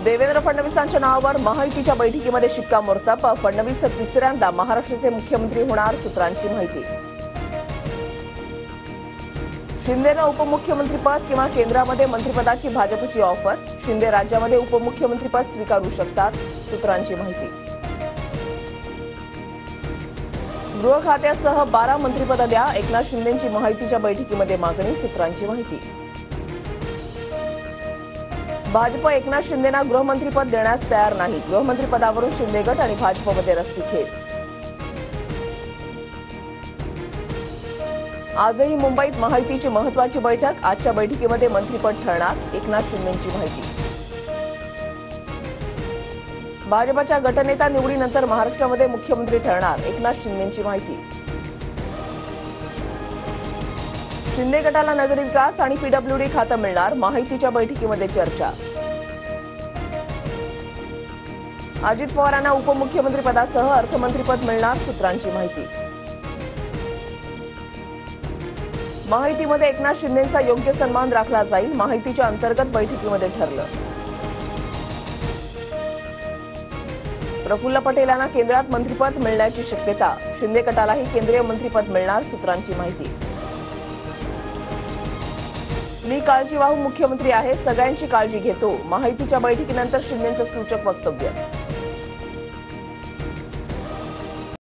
देवेंद्र फडणवीसांच्या नावावर महायुतीच्या बैठकीमध्ये शिक्कामोर्तब. फडणवीस तिसऱ्यांदा महाराष्ट्राचे मुख्यमंत्री होणार, सूत्रांची माहिती. शिंदेंना उपमुख्यमंत्रीपद किंवा केंद्रामध्ये मंत्रिपदाची भाजपची ऑफर. शिंदे राज्यामध्ये उपमुख्यमंत्रीपद स्वीकारू शकतात, सूत्रांची माहिती. गृह खात्यासह 12 मंत्रिपदं द्या, एकनाथ शिंदेंची महायुतीच्या बैठकीमध्ये मागणी, सूत्रांची माहिती. भाजप एकनाथ शिंदेंना गृहमंत्रीपद देण्यास तयार नाही. गृहमंत्रीपदावरून शिंदे गट आणि भाजपमध्ये रस्सीखेच. आजही मुंबईत महायुतीची महत्त्वाची बैठक. आजच्या बैठकीमध्ये मंत्रिपद ठरणार, एकनाथ शिंदेंची माहिती. भाजपच्या गटनेता निवडीनंतर महाराष्ट्रामध्ये मुख्यमंत्री ठरणार, एकनाथ शिंदेंची माहिती. शिंदे गटाला नगरविकास आणि पीडब्ल्यूडी खातं मिळणार, महायुतीच्या बैठकीमध्ये चर्चा. अजित पवारांना उपमुख्यमंत्रीपदासह अर्थमंत्रीपद मिळणार, सूत्रांची माहिती. महायुतीमध्ये एकनाथ शिंदेंचा योग्य सन्मान राखला जाईल, महायुतीच्या अंतर्गत बैठकीमध्ये ठरलं. प्रफुल्ल पटेलांना केंद्रात मंत्रिपद मिळण्याची शक्यता. शिंदे गटालाही केंद्रीय मंत्रिपद मिळणार, सूत्रांची माहिती. मी काळजीवाहू मुख्यमंत्री आहे, सगळ्यांची काळजी घेतो, महायुतीच्या बैठकीनंतर शिंदेंचं सूचक वक्तव्य.